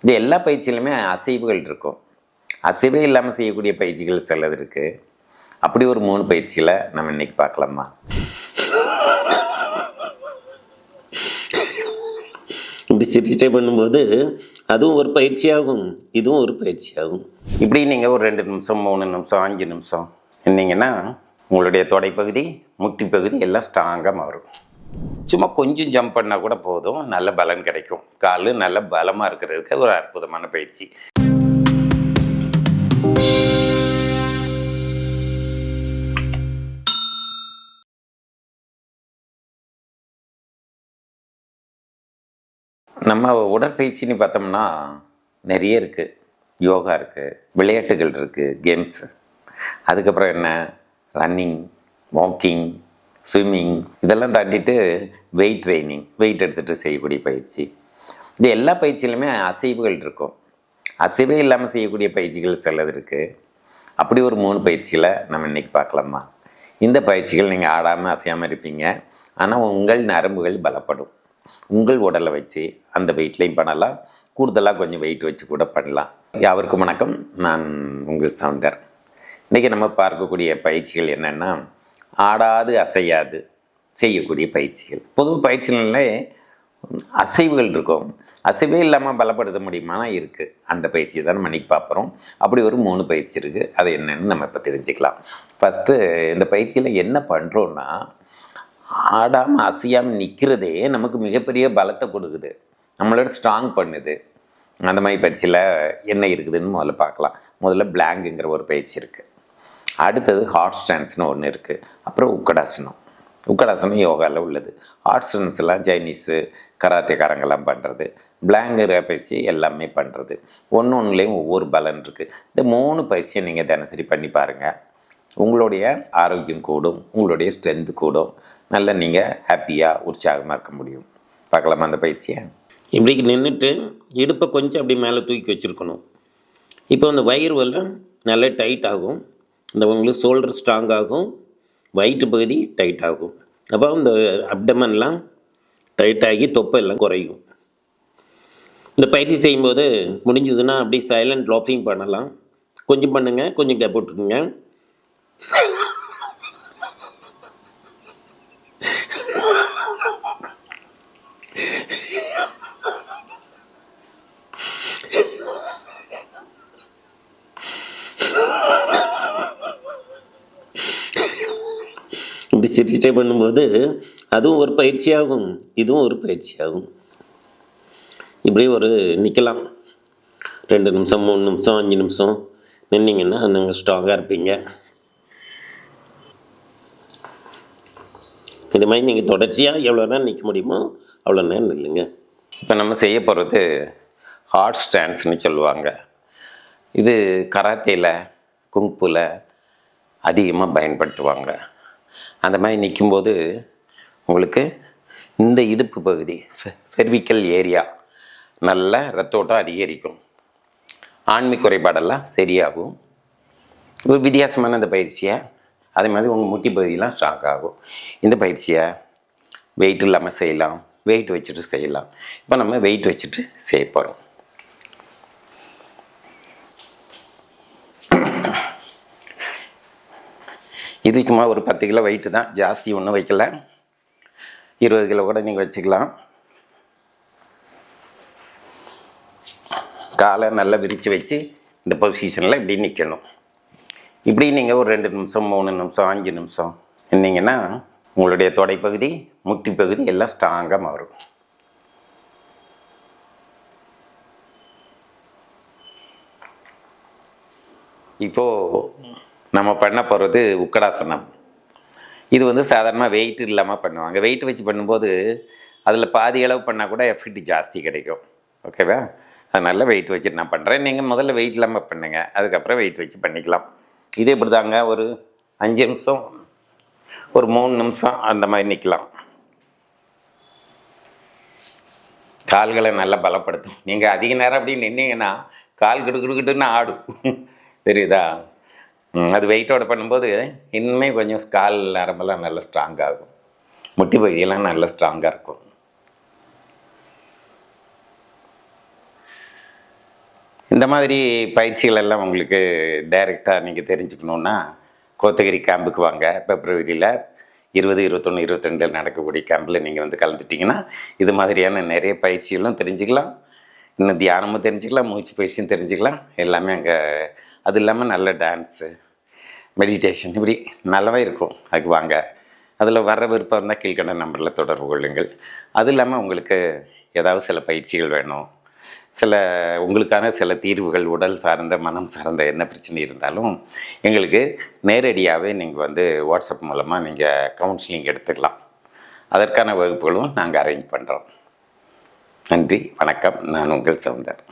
இது எல்லா பயிற்சியிலுமே அசைவுகள் இருக்கும். அசைவே இல்லாமல் செய்யக்கூடிய பயிற்சிகள் சிலது இருக்குது. அப்படி ஒரு 3 பயிற்சிகளை நம்ம இன்றைக்கி பார்க்கலாமா? இப்படி சிரிச்சிட்டே பண்ணும்போது அதுவும் ஒரு பயிற்சியாகும், இதுவும் ஒரு பயிற்சியாகும். இப்படி நீங்கள் ஒரு 2 நிமிஷம் 3 நிமிஷம் 5 நிமிஷம் இருந்தீங்கன்னா உங்களுடைய தொடைப்பகுதி முட்டி பகுதி எல்லாம் ஸ்ட்ராங்காக மாறும். சும்மா கொஞ்சம் ஜம்ப் பண்ணால் கூட போதும், நல்ல பலன் கிடைக்கும். கால் நல்ல பலமாக இருக்கிறதுக்கு ஒரு அற்புதமான பயிற்சி. நம்ம உடற்பயிற்சின்னு பார்த்தோம்னா நிறைய இருக்குது. யோகா இருக்குது, விளையாட்டுகள் இருக்குது, கேம்ஸு. அதுக்கப்புறம் என்ன, ரன்னிங், வாக்கிங், ஸ்விம்மிங், இதெல்லாம் தாண்டிட்டு வெயிட் ட்ரைனிங், வெயிட் எடுத்துகிட்டு செய்யக்கூடிய பயிற்சி. இது எல்லா பயிற்சியிலுமே அசைவுகள் இருக்கும். அசைவே இல்லாமல் செய்யக்கூடிய பயிற்சிகள் சிலது இருக்குது. அப்படி ஒரு 3 பயிற்சிகளை நம்ம இன்றைக்கி பார்க்கலாமா? இந்த பயிற்சிகள் நீங்கள் ஆடாமல் அசையாமல் இருப்பீங்க, ஆனால் உங்கள் நரம்புகள் பலப்படும். உங்கள் உடலை வச்சு அந்த வெயிட்லையும் பண்ணலாம், கூடுதலாக கொஞ்சம் வெயிட் வச்சு கூட பண்ணலாம். யாவருக்கும் வணக்கம், நான் உங்கள் சவுந்தர். இன்றைக்கி நம்ம பார்க்கக்கூடிய பயிற்சிகள் என்னென்னா, ஆடாது அசையாது செய்யக்கூடிய பயிற்சிகள். பொதுவாக பயிற்சிகளே அசைவுகள் இருக்கும், அசைவே இல்லாமல் பலப்படுத்த முடியுமானா இருக்குது. அந்த பயிற்சி தான் நம்ம இன்றைக்கி பார்க்குறோம். அப்படி ஒரு 3 பயிற்சி இருக்குது. அது என்னென்னு நம்ம இப்போ தெரிஞ்சுக்கலாம். ஃபஸ்ட்டு இந்த பயிற்சியில் என்ன பண்ணுறோன்னா, ஆடாமல் அசையாமல் நிற்கிறதே நமக்கு மிகப்பெரிய பலத்தை கொடுக்குது, நம்மளோட ஸ்ட்ராங் பண்ணுது. அந்த மாதிரி பயிற்சியில் என்ன இருக்குதுன்னு முதல்ல பார்க்கலாம். முதல்ல பிளாங்குங்கிற ஒரு பயிற்சி இருக்குது. அடுத்தது ஹார்ட் ஸ்டாண்ட்ஸ்னு ஒன்று இருக்குது. அப்புறம் உக்கடாசனம். உக்கடாசனம் யோகாவில் உள்ளது. ஹார்ட் ஸ்டாண்ட்ஸ்லாம் சைனீஸு கராத்தேக்காரங்கெல்லாம் பண்ணுறது. பிளாங்குங்கிற பயிற்சி எல்லாமே பண்ணுறது. ஒன்றுலேயும் ஒவ்வொரு பலன் இருக்குது. இந்த 3 பயிற்சியை நீங்கள் தினசரி பண்ணி பாருங்கள். உங்களுடைய ஆரோக்கியம் கூடும், உங்களுடைய ஸ்ட்ரென்த்து கூடும், நல்ல நீங்கள் ஹாப்பியாக உற்சாகமாக இருக்க முடியும். பார்க்கலாமா அந்த பயிற்சியை? இப்படி நின்றுட்டு இடுப்பை கொஞ்சம் அப்படி மேலே தூக்கி வச்சுருக்கணும். இப்போ அந்த வயிறு எல்லாம் நல்லா டைட் ஆகும், இந்த உங்களுக்கு ஷோல்டர் ஸ்ட்ராங் ஆகும், வயிற்று பகுதி டைட் ஆகும். அப்போ இந்த அப்டமன்லாம் டைட் ஆகி தொப்பை எல்லாம் குறையும். இந்த பயிற்சி செய்யும்போது முடிஞ்சதுன்னா அப்படி சைலண்ட் லாஃபிங் பண்ணலாம். கொஞ்சம் பண்ணுங்கள், கொஞ்சம் கேப் விட்டுருங்க. இப்படி சிரிச்சிட்டே பண்ணும்போது அதுவும் ஒரு பயிற்சியாகும், இதுவும் ஒரு பயிற்சியாகும். இப்படி ஒரு நிற்கலாம், 2 நிமிஷம் 3 நிமிஷம் 5 நிமிஷம் நின்னீங்கன்னா நீங்கள் ஸ்ட்ராங்காக இருப்பீங்க. இது மாதிரி நீங்கள் தொடர்ச்சியாக எவ்வளோ நேரம் நிற்க முடியுமோ அவ்வளோ நேரம் நில்லுங்க. இப்போ நம்ம செய்ய போகிறது ஹார்ட் ஸ்டாண்ட்ஸ்னு சொல்லுவாங்க. இது கராத்தேயில் குங்ஃபுல அதிகமாக பயன்படுத்துவாங்க. அந்த மாதிரி நிற்கும்போது உங்களுக்கு இந்த இடுப்பு பகுதி செர்விக்கல் ஏரியா நல்ல ரத்த ஓட்டம் அதிகரிக்கும், ஆண்மை குறைபாடெல்லாம் சரியாகும். ஒரு வித்தியாசமான இந்த பயிற்சியை, அதே மாதிரி உங்கள் முட்டி பகுதியெலாம் ஸ்ட்ராங் ஆகும். இந்த பயிற்சியை வெயிட் இல்லாமல் செய்யலாம், வெயிட் வச்சுட்டு செய்யலாம். இப்போ நம்ம வெயிட் வச்சுட்டு செய்ய போகிறோம். இது சும்மா ஒரு 10 கிலோ வெயிட்டு தான், ஜாஸ்தி ஒன்றும் வைக்கல. 20 கிலோ கூட நீங்கள் வச்சுக்கலாம். காலை நல்லா விரித்து வச்சு இந்த பொசிஷனில் இப்படி நிற்கணும். இப்படி நீங்கள் ஒரு 2 நிமிஷம் 3 நிமிஷம் 5 நிமிஷம் இருந்தீங்கன்னா உங்களுடைய தொடைப்பகுதி முட்டி பகுதி எல்லாம் ஸ்ட்ராங்காக மாறும். இப்போது நம்ம பண்ண போகிறது உக்கடாசனம். இது சாதாரணமாக வெயிட் இல்லாமல் பண்ணுவாங்க. வெயிட் வச்சு பண்ணும்போது அதில் பாதி அளவு பண்ணால் கூட எஃபெக்ட் ஜாஸ்தி கிடைக்கும். ஓகேவா? அதனால் வெயிட் வச்சுட்டு நான் பண்ணுறேன். நீங்கள் முதல்ல வெயிட் இல்லாமல் பண்ணுங்கள், அதுக்கப்புறம் வெயிட் வச்சு பண்ணிக்கலாம். இது எப்படி தாங்க, ஒரு 5 நிமிஷம் ஒரு 3 நிமிஷம் அந்த மாதிரி நிற்கலாம். கால்களை நல்லா பலப்படுத்தும். நீங்கள் அதிக நேரம் அப்படி நின்னீங்கன்னா கால் கிடுக்கிட்டுன்னு ஆடும், தெரியுதா? அது வெயிட்டோடு பண்ணும்போது இன்னுமே கொஞ்சம் கால் நரம்பெல்லாம் நல்லா ஸ்ட்ராங்காகும், முட்டி பகுதியெல்லாம் நல்லா ஸ்ட்ராங்காக இருக்கும். இந்த மாதிரி பயிற்சிகள் எல்லாம் உங்களுக்கு டைரெக்டாக நீங்கள் தெரிஞ்சுக்கணுன்னா கோத்தகிரி கேம்புக்கு வாங்க. பிப்ரவரியில் 20, 21, 22 நடக்கக்கூடிய கேம்பில் நீங்கள் வந்து கலந்துட்டிங்கன்னா இது மாதிரியான நிறைய பயிற்சிகளும் தெரிஞ்சுக்கலாம். இன்னும் தியானமும் தெரிஞ்சுக்கலாம், மூச்சு பயிற்சியும் தெரிஞ்சுக்கலாம். எல்லாமே அங்கே, அது இல்லாமல் நல்ல டான்ஸு, மெடிடேஷன், இப்படி நல்லாவே இருக்கும். அதுக்கு வாங்க. அதில் வர விருப்பம் இருந்தால் கீழ்கண்ட நம்பரில் தொடர்பு கொள்ளுங்கள். அது இல்லாமல் உங்களுக்கு ஏதாவது சில பயிற்சிகள் வேணும், சில உங்களுக்கான சில தீர்வுகள், உடல் சார்ந்த மனம் சார்ந்த என்ன பிரச்சனை இருந்தாலும் எங்களுக்கு நேரடியாகவே நீங்கள் வந்து வாட்ஸ்அப் மூலமாக நீங்கள் கவுன்சிலிங் எடுத்துக்கலாம். அதற்கான வகுப்புகளும் நாங்கள் அரேஞ்ச் பண்ணுறோம். நன்றி, வணக்கம். நான் உங்கள் சௌந்தர்.